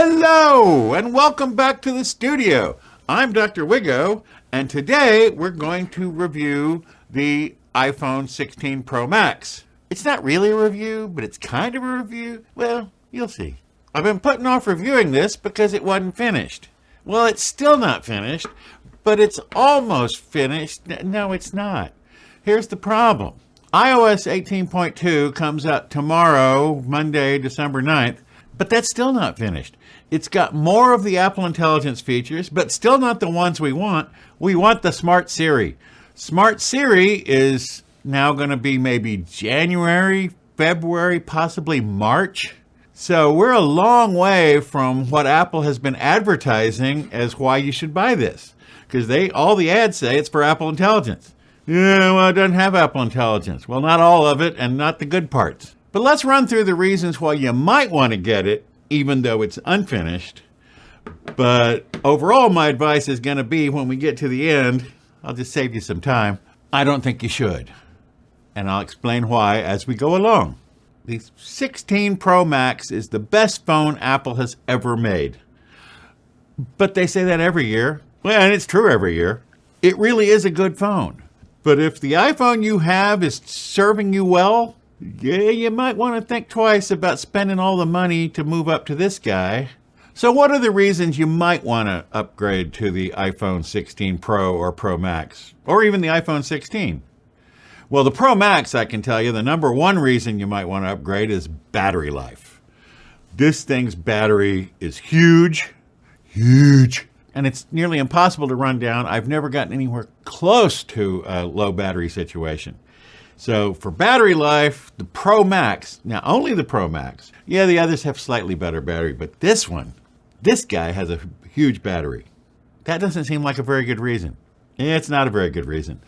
Hello, and welcome back to the studio. I'm Dr. Wigo, and today we're going to review the iPhone 16 Pro Max. It's not really a review, but it's kind of a review. Well, you'll see. I've been putting off reviewing this because it wasn't finished. Well, it's still not finished, but it's almost finished. No, it's not. Here's the problem. iOS 18.2 comes out tomorrow, Monday, December 9th, but that's still not finished. It's got more of the Apple Intelligence features, but still not the ones we want. We want the Smart Siri. Smart Siri is now going to be maybe January, February, possibly March. So we're a long way from what Apple has been advertising as why you should buy this. Because all the ads say it's for Apple Intelligence. Yeah, well, it doesn't have Apple Intelligence. Well, not all of it and not the good parts. But let's run through the reasons why you might want to get it, even though it's unfinished. But overall, my advice is going to be when we get to the end, I'll just save you some time. I don't think you should. And I'll explain why as we go along. The 16 Pro Max is the best phone Apple has ever made. But they say that every year. Well, and it's true every year. It really is a good phone. But if the iPhone you have is serving you well, yeah, you might want to think twice about spending all the money to move up to this guy. So what are the reasons you might want to upgrade to the iPhone 16 Pro or Pro Max, or even the iPhone 16? Well, the Pro Max, I can tell you, the number one reason you might want to upgrade is battery life. This thing's battery is huge, and it's nearly impossible to run down. I've never gotten anywhere close to a low battery situation. So for battery life, the Pro Max, now only the Pro Max, yeah, the others have slightly better battery, but this guy has a huge battery. That doesn't seem like a very good reason. Yeah, it's not a very good reason.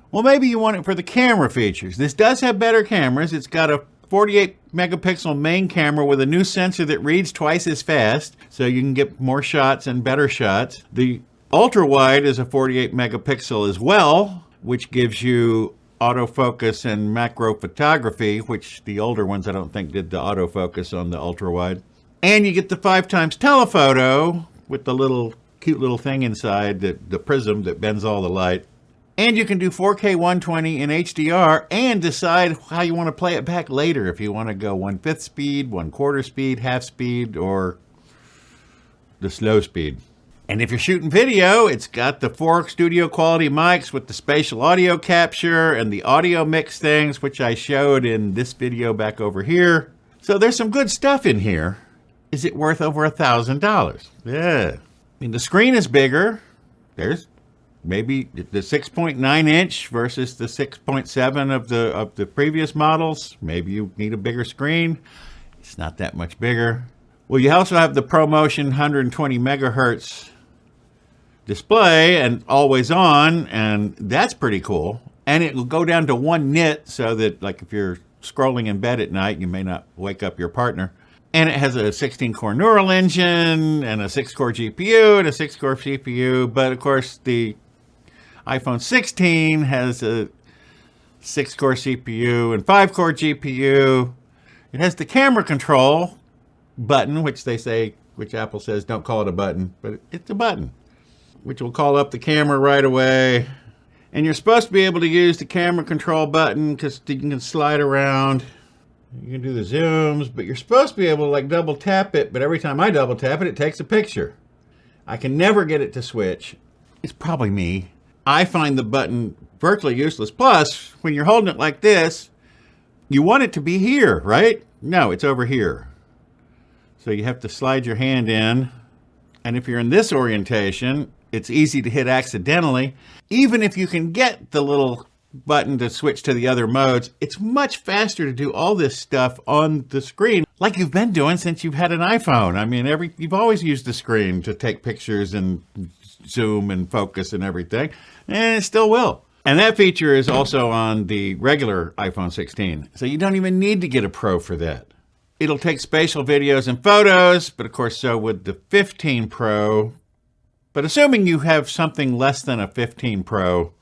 Well, maybe you want it for the camera features. This does have better cameras. It's got a 48 megapixel main camera with a new sensor that reads twice as fast, so you can get more shots and better shots. The ultra wide is a 48 megapixel as well, which gives you autofocus and macro photography, which the older ones I don't think did the autofocus on the ultra wide. And you get the 5x telephoto with the cute little thing inside, the prism that bends all the light. And you can do 4K 120 in HDR and decide how you want to play it back later, if you want to go 1/5 speed, 1/4 speed, half speed, or the slow speed. And if you're shooting video, it's got the 4 studio quality mics with the spatial audio capture and the audio mix things, which I showed in this video back over here. So there's some good stuff in here. Is it worth over $1,000? Yeah. I mean, the screen is bigger. There's maybe the 6.9 inch versus the 6.7 of the previous models. Maybe you need a bigger screen. It's not that much bigger. Well, you also have the ProMotion 120 megahertz display and always on, and that's pretty cool. And it will go down to 1 nit so that, like, if you're scrolling in bed at night, you may not wake up your partner. And it has a 16-core neural engine and a 6-core GPU and a 6-core CPU. But of course, the iPhone 16 has a 6-core CPU and 5-core GPU. It has the camera control button, which Apple says don't call it a button, but it's a button, which will call up the camera right away. And you're supposed to be able to use the camera control button because you can slide around. You can do the zooms, but you're supposed to be able to, like, double tap it, but every time I double tap it, it takes a picture. I can never get it to switch. It's probably me. I find the button virtually useless. Plus, when you're holding it like this, you want it to be here, right? No, it's over here. So you have to slide your hand in. And if you're in this orientation, it's easy to hit accidentally. Even if you can get the little button to switch to the other modes, it's much faster to do all this stuff on the screen, like you've been doing since you've had an iPhone. I mean, you've always used the screen to take pictures and zoom and focus and everything, and it still will. And that feature is also on the regular iPhone 16. So you don't even need to get a Pro for that. It'll take spatial videos and photos, but of course so would the 15 Pro. But assuming you have something less than a 15 Pro,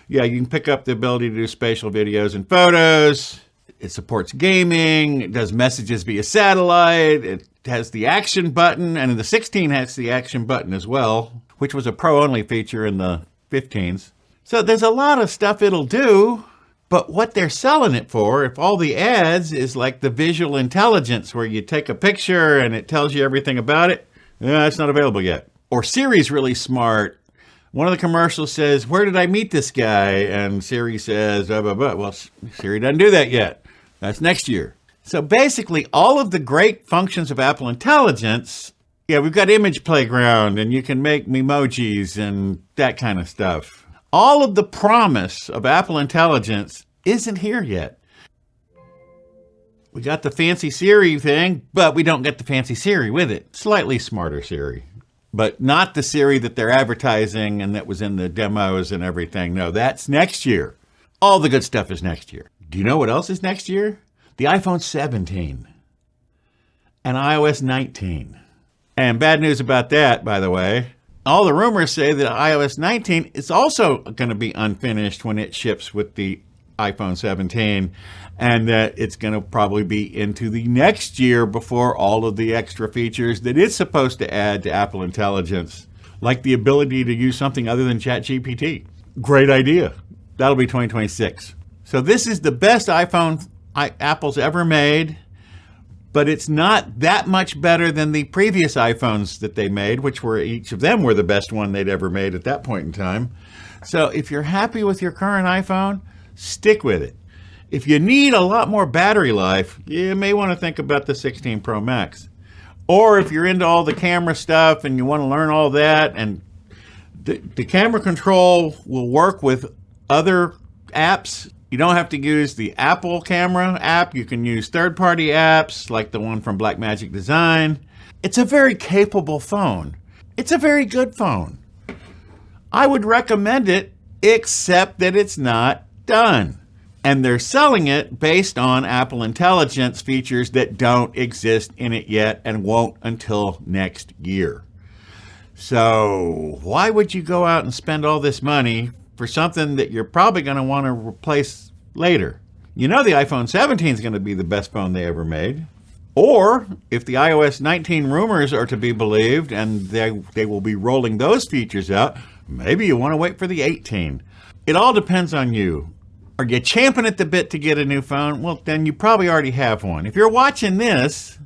yeah, you can pick up the ability to do spatial videos and photos. It supports gaming. It does messages via satellite. It has the action button, and the 16 has the action button as well, which was a pro-only feature in the 15s. So there's a lot of stuff it'll do, but what they're selling it for, if all the ads is like the visual intelligence where you take a picture and it tells you everything about it, it's not available yet. Or Siri's really smart. One of the commercials says, "Where did I meet this guy?" And Siri says, blah, blah, blah. Well, Siri doesn't do that yet. That's next year. So basically, all of the great functions of Apple Intelligence, we've got Image Playground, and you can make memojis and that kind of stuff. All of the promise of Apple Intelligence isn't here yet. We got the fancy Siri thing, but we don't get the fancy Siri with it. Slightly smarter Siri, but not the Siri that they're advertising and that was in the demos and everything. No, that's next year. All the good stuff is next year. Do you know what else is next year? The iPhone 17 and iOS 19. And bad news about that, by the way. All the rumors say that iOS 19 is also going to be unfinished when it ships with the iPhone 17, and that it's going to probably be into the next year before all of the extra features that it's supposed to add to Apple Intelligence, like the ability to use something other than ChatGPT. Great idea. That'll be 2026. So this is the best iPhone Apple's ever made. But it's not that much better than the previous iPhones that they made, which were each of them were the best one they'd ever made at that point in time. So if you're happy with your current iPhone, stick with it. If you need a lot more battery life, you may want to think about the 16 Pro Max. Or if you're into all the camera stuff and you want to learn all that, and the camera control will work with other apps. You don't have to use the Apple camera app. You can use third-party apps like the one from Blackmagic Design. It's a very capable phone. It's a very good phone. I would recommend it, except that it's not done. And they're selling it based on Apple Intelligence features that don't exist in it yet and won't until next year. So why would you go out and spend all this money for something that you're probably going to want to replace later? You know the iPhone 17 is going to be the best phone they ever made. Or if the iOS 19 rumors are to be believed and they will be rolling those features out, maybe you want to wait for the 18. It all depends on you. Are you champing at the bit to get a new phone? Well, then you probably already have one. If you're watching this,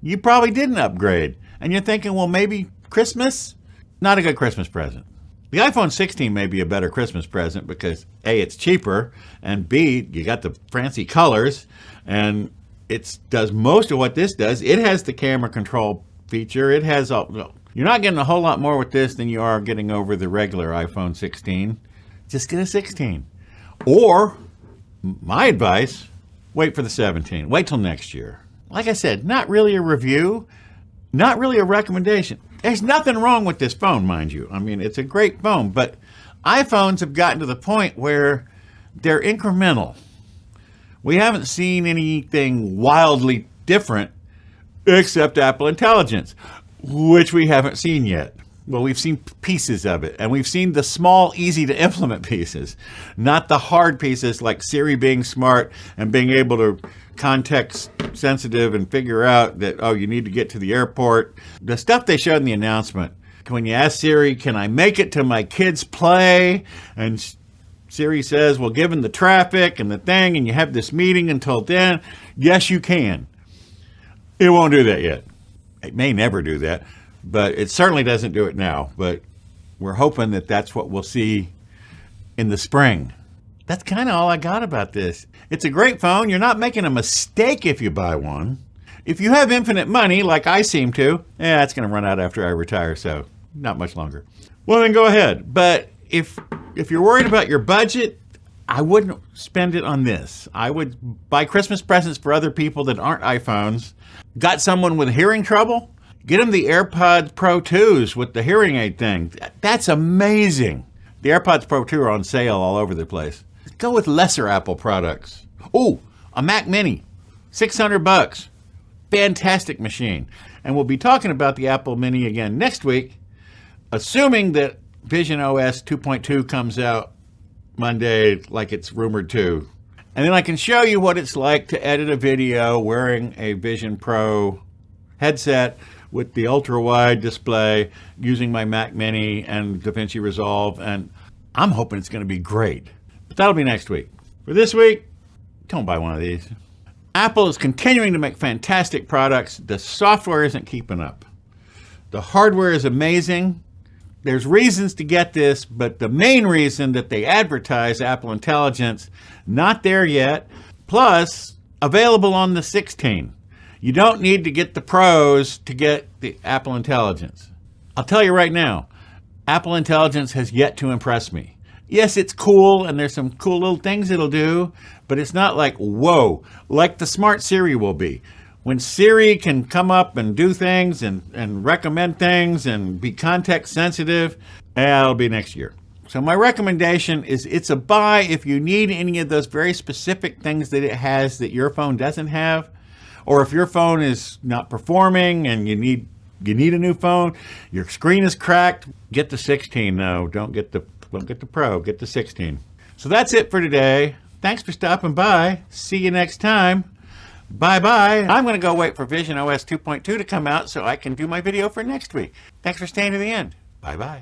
you probably didn't upgrade. And you're thinking, well, maybe Christmas? Not a good Christmas present. The iPhone 16 may be a better Christmas present because A, it's cheaper, and B, you got the fancy colors, and it does most of what this does. It has the camera control feature. It has all. You're not getting a whole lot more with this than you are getting over the regular iPhone 16. Just get a 16. Or, my advice, wait for the 17. Wait till next year. Like I said, not really a review, not really a recommendation. There's nothing wrong with this phone, mind you. I mean, it's a great phone, but iPhones have gotten to the point where they're incremental. We haven't seen anything wildly different except Apple Intelligence, which we haven't seen yet. Well, we've seen pieces of it, and we've seen the small, easy to implement pieces, not the hard pieces like Siri being smart and being able to context sensitive and figure out that, oh, you need to get to the airport. The stuff they showed in the announcement, when you ask Siri, can I make it to my kids' play? And Siri says, well, given the traffic and the thing, and you have this meeting until then, yes, you can. It won't do that yet. It may never do that, but it certainly doesn't do it now. But we're hoping that that's what we'll see in the spring. That's kind of all I got about this. It's a great phone. You're not making a mistake if you buy one. If you have infinite money, like I seem to, it's going to run out after I retire, so not much longer. Well, then go ahead. But if you're worried about your budget, I wouldn't spend it on this. I would buy Christmas presents for other people that aren't iPhones. Got someone with hearing trouble? Get them the AirPods Pro 2s with the hearing aid thing. That's amazing. The AirPods Pro 2 are on sale all over the place. Go with lesser Apple products. Oh, a Mac Mini, $600. Fantastic machine. And we'll be talking about the Apple Mini again next week, assuming that Vision OS 2.2 comes out Monday like it's rumored to. And then I can show you what it's like to edit a video wearing a Vision Pro headset with the ultra-wide display using my Mac Mini and DaVinci Resolve, and I'm hoping it's going to be great. But that'll be next week. For this week, don't buy one of these. Apple is continuing to make fantastic products. The software isn't keeping up. The hardware is amazing. There's reasons to get this, but the main reason that they advertise Apple Intelligence, not there yet, plus available on the 16. You don't need to get the Pros to get the Apple Intelligence. I'll tell you right now, Apple Intelligence has yet to impress me. Yes, it's cool, and there's some cool little things it'll do, but it's not like, whoa, like the smart Siri will be. When Siri can come up and do things and recommend things and be context sensitive, that'll be next year. So my recommendation is it's a buy if you need any of those very specific things that it has that your phone doesn't have. Or if your phone is not performing and you need a new phone, your screen is cracked, get the 16 though. Don't get the Pro, get the 16. So that's it for today. Thanks for stopping by. See you next time. Bye-bye. I'm going to go wait for Vision OS 2.2 to come out so I can do my video for next week. Thanks for staying to the end. Bye-bye.